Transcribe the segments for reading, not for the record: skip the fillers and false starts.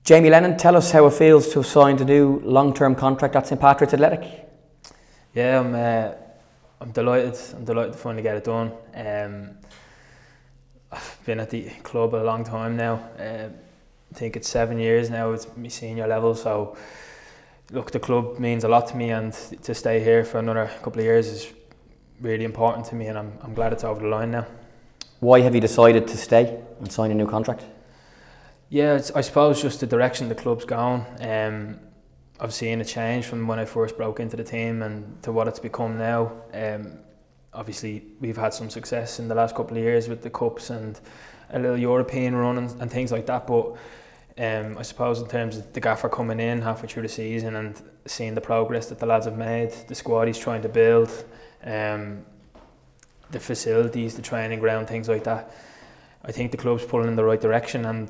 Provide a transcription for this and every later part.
Jamie Lennon, tell us how it feels to have signed a new long-term contract at St Patrick's Athletic. Yeah, I'm delighted. I'm delighted to finally get it done. I've been at the club a long time now. I think it's 7 years now. It's my senior level. So, look, the club means a lot to me, and to stay here for another couple of years is really important to me, and I'm glad it's over the line now. Why have you decided to stay and sign a new contract? Yeah, I suppose just the direction the club's going. I've seen a change from when I first broke into the team and to what it's become now. Obviously, we've had some success in the last couple of years with the cups and a little European run and things like that. But I suppose in terms of the gaffer coming in halfway through the season and seeing the progress that the lads have made, the squad he's trying to build, the facilities, the training ground, things like that, I think the club's pulling in the right direction, and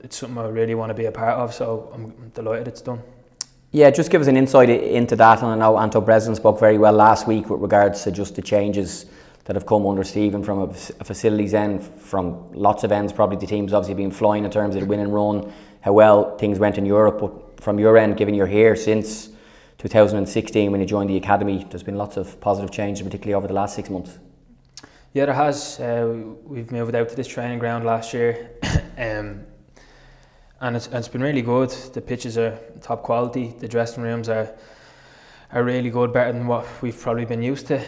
it's something I really want to be a part of, so I'm delighted it's done. Yeah, just give us an insight into that. And I know Anto Breslin spoke very well last week with regards to just the changes that have come under Stephen from a facilities end, from lots of ends. Probably the team's obviously been flying in terms of the win and run, how well things went in Europe. But from your end, given you're here since 2016 when you joined the academy, there's been lots of positive changes, particularly over the last 6 months. Yeah, there has. We've moved out to this training ground last year, and it's been really good. The pitches are top quality. The dressing rooms are really good, better than what we've probably been used to.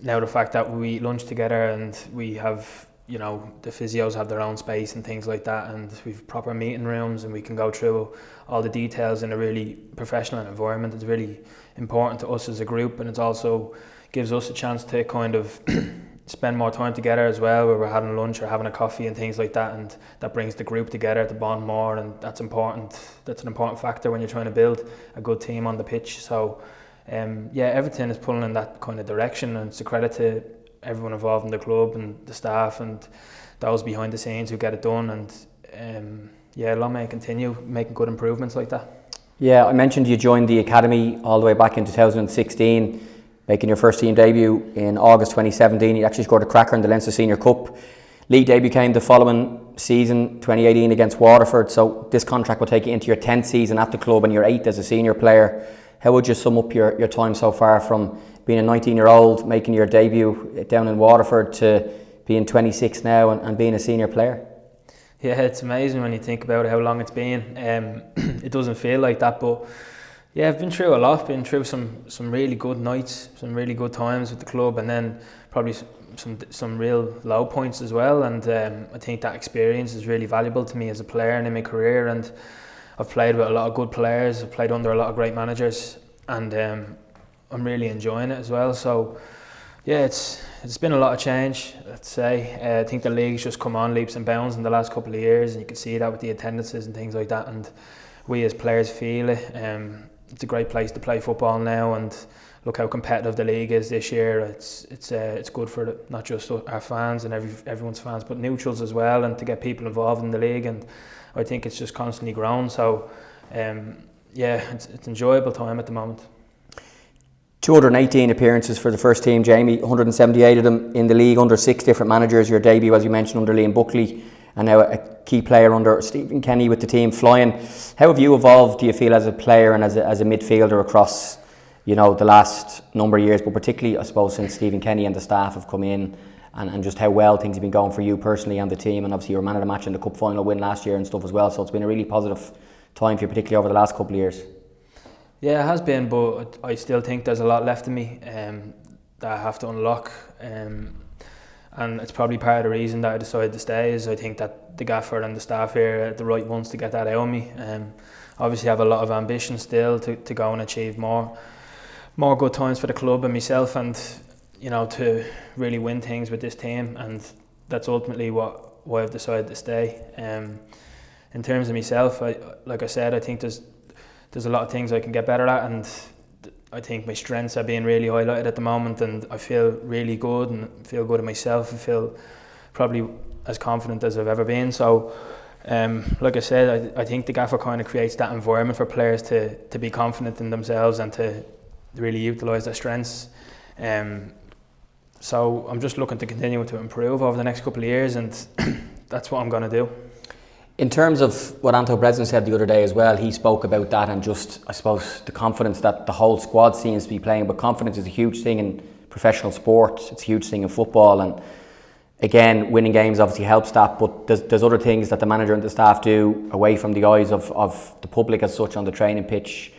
Now the fact that we eat lunch together and we have, the physios have their own space and things like that, and we've proper meeting rooms and we can go through all the details in a really professional environment. It's really important to us as a group, and it's also gives us a chance to kind of spend more time together as well, where we're having lunch or having a coffee and things like that, and that brings the group together to bond more, and that's important. That's an important factor when you're trying to build a good team on the pitch. So everything is pulling in that kind of direction, and it's a credit to everyone involved in the club and the staff and those behind the scenes who get it done, and long may it continue making good improvements like that. Yeah, I mentioned you joined the academy all the way back in 2016, making your first team debut in August 2017. You actually scored a cracker in the Leinster Senior Cup. League debut came the following season, 2018, against Waterford. So this contract will take you into your 10th season at the club and your 8th as a senior player. How would you sum up your time so far, from being a 19-year-old, making your debut down in Waterford, to being 26 now and being a senior player? Yeah, it's amazing when you think about how long it's been. It doesn't feel like that, but yeah, I've been through a lot. Been through some really good nights, some really good times with the club, and then probably some real low points as well. And I think that experience is really valuable to me as a player and in my career. And I've played with a lot of good players. I've played under a lot of great managers, and I'm really enjoying it as well. So yeah, it's been a lot of change, let's say. I think the league's just come on leaps and bounds in the last couple of years, and you can see that with the attendances and things like that. And we as players feel it. It's a great place to play football now, and look how competitive the league is this year. It's good for not just our fans and everyone's fans, but neutrals as well, and to get people involved in the league. And I think it's just constantly grown. So it's enjoyable time at the moment. 218 appearances for the first team, Jamie. 178 of them in the league under 6 different managers. Your debut, as you mentioned, under Liam Buckley, and now a key player under Stephen Kenny with the team flying. How have you evolved, do you feel, as a player and as a midfielder across, the last number of years, but particularly, I suppose, since Stephen Kenny and the staff have come in, and just how well things have been going for you personally and the team? And obviously you were man of the match in the cup final win last year and stuff as well, so it's been a really positive time for you, particularly over the last couple of years. Yeah, it has been, but I still think there's a lot left in me that I have to unlock. And it's probably part of the reason that I decided to stay, is I think that the gaffer and the staff here are the right ones to get that out of me. Obviously I have a lot of ambition still to go and achieve more good times for the club and myself, and to really win things with this team, and that's ultimately why I've decided to stay. In terms of myself, like I said, I think there's a lot of things I can get better at, and I think my strengths are being really highlighted at the moment, and I feel really good and feel good in myself. I feel probably as confident as I've ever been. So like I said, I think the gaffer kind of creates that environment for players to be confident in themselves and to really utilise their strengths. So I'm just looking to continue to improve over the next couple of years, and that's what I'm going to do. In terms of what Anto Breslin said the other day as well, he spoke about that and just, I suppose, the confidence that the whole squad seems to be playing. But confidence is a huge thing in professional sport. It's a huge thing in football. And again, winning games obviously helps that. But there's other things that the manager and the staff do away from the eyes of the public as such on the training pitch.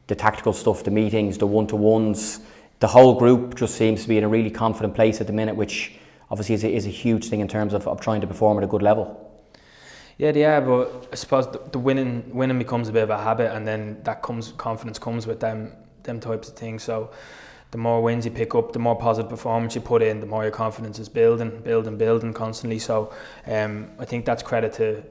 The tactical stuff, the meetings, the one-to-ones. The whole group just seems to be in a really confident place at the minute, which obviously is a huge thing in terms of trying to perform at a good level. Yeah, they are, but I suppose the winning becomes a bit of a habit, and then confidence comes with them types of things. So the more wins you pick up, the more positive performance you put in, the more your confidence is building constantly. So I think that's credit to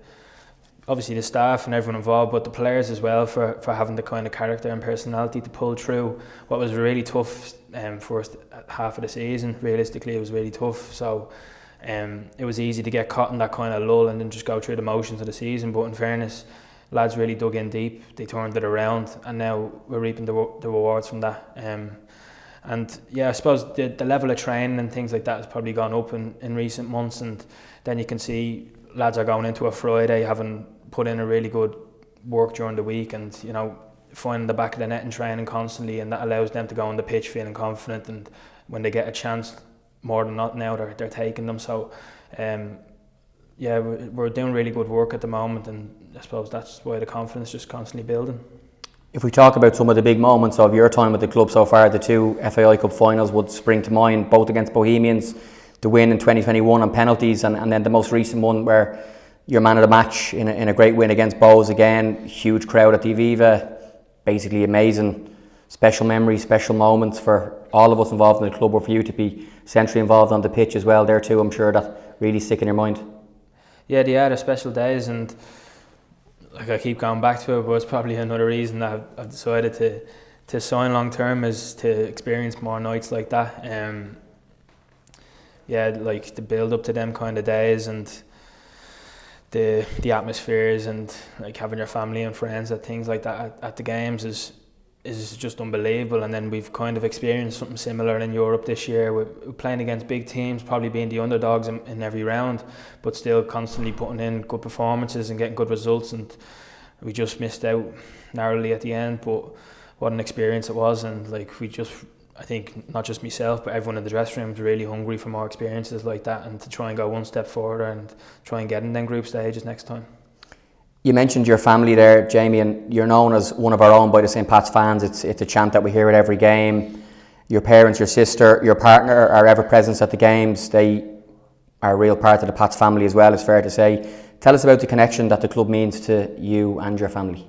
obviously the staff and everyone involved, but the players as well for having the kind of character and personality to pull through what was really tough first half of the season. Realistically, it was really tough. So it was easy to get caught in that kind of lull and then just go through the motions of the season. But in fairness, lads really dug in deep. They turned it around, and now we're reaping the rewards from that. And yeah, I suppose the level of training and things like that has probably gone up in recent months. And then you can see lads are going into a Friday having put in a really good work during the week, and finding the back of the net and training constantly, and that allows them to go on the pitch feeling confident. And when they get a chance, more than not now they're taking them. So yeah, we're doing really good work at the moment, and I suppose that's why the confidence is just constantly building. If we talk about some of the big moments of your time with the club so far, the two FAI Cup finals would spring to mind, both against Bohemians, the win in 2021 on penalties, and then the most recent one where you're man of the match in a great win against Bohs again. Huge crowd at the Aviva, basically amazing. Special memories, special moments for all of us involved in the club, or for you to be centrally involved on the pitch as well there too. I'm sure that really stick in your mind. Yeah, they are the special days, and like I keep going back to it, but it's probably another reason that I've decided to sign long term, is to experience more nights like that. Yeah, like the build up to them kind of days, and the atmospheres, and like having your family and friends at things like that at the games is just unbelievable. And then we've kind of experienced something similar in Europe this year. We're playing against big teams, probably being the underdogs in every round, but still constantly putting in good performances and getting good results. And we just missed out narrowly at the end, but what an experience it was. And like I think not just myself, but everyone in the dressing room is really hungry for more experiences like that, and to try and go one step further and try and get in them group stages next time. You mentioned your family there, Jamie, and you're known as one of our own by the St. Pat's fans. It's a chant that we hear at every game. Your parents, your sister, your partner are ever present at the games. They are a real part of the Pat's family as well, it's fair to say. Tell us about the connection that the club means to you and your family.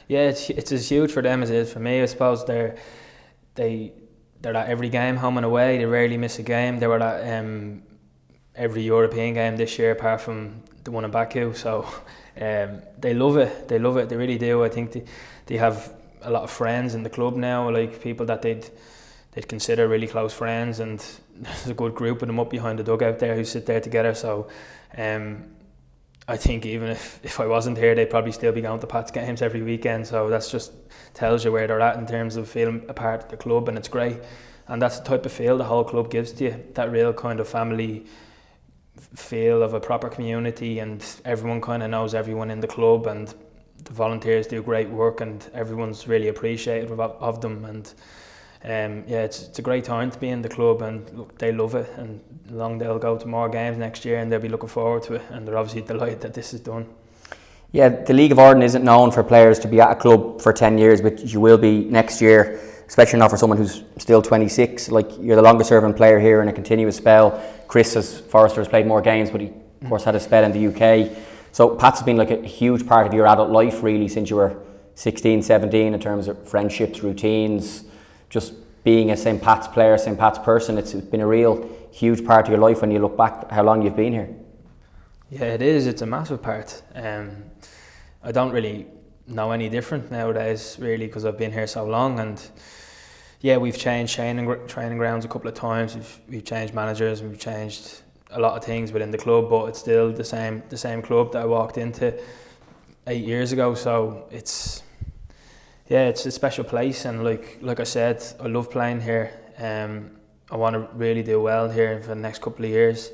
Yeah, it's as huge for them as it is for me. I suppose they're at every game, home and away. They rarely miss a game. They were at every European game this year, apart from the one in Baku. So they love it. They love it. They really do. I think they have a lot of friends in the club now, like people that they'd consider really close friends, and there's a good group of them up behind the dugout there who sit there together. So I think even if I wasn't here, they'd probably still be going to Pat's games every weekend. So that's just tells you where they're at in terms of feeling a part of the club, and it's great. And that's the type of feel the whole club gives to you, that real kind of family feel of a proper community, and everyone kind of knows everyone in the club, and the volunteers do great work, and everyone's really appreciative of them. And yeah, it's a great time to be in the club, and look, they love it, and long they'll go to more games next year, and they'll be looking forward to it, and they're obviously delighted that this is done. Yeah, the League of Ireland isn't known for players to be at a club for 10 years, which you will be next year, especially not for someone who's still 26. Like, you're the longest serving player here in a continuous spell. Forrester has played more games, but he of course had a spell in the UK. So Pat's been like a huge part of your adult life really since you were 16, 17, in terms of friendships, routines, just being a St. Pat's player, St. Pat's person. It's been a real huge part of your life when you look back how long you've been here. Yeah, it is. It's a massive part. I don't really know any different nowadays, really, because I've been here so long. And yeah, we've changed training grounds a couple of times. We've changed managers. We've changed a lot of things within the club, but it's still the same club that I walked into 8 years ago. So it's a special place. And like I said, I love playing here. I want to really do well here for the next couple of years.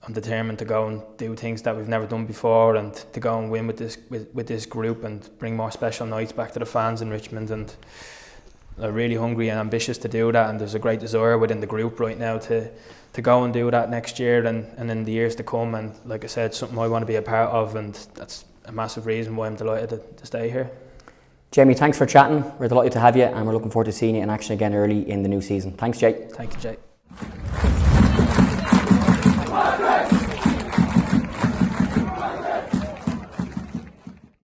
I'm determined to go and do things that we've never done before, and to go and win with this group and bring more special nights back to the fans in Richmond. And I'm really hungry and ambitious to do that, and there's a great desire within the group right now to go and do that next year and in the years to come. And like I said, something I want to be a part of, and that's a massive reason why I'm delighted to stay here. Jamie, thanks for chatting. We're delighted to have you, and we're looking forward to seeing you in action again early in the new season. Thanks, Jay. Thank you, Jay.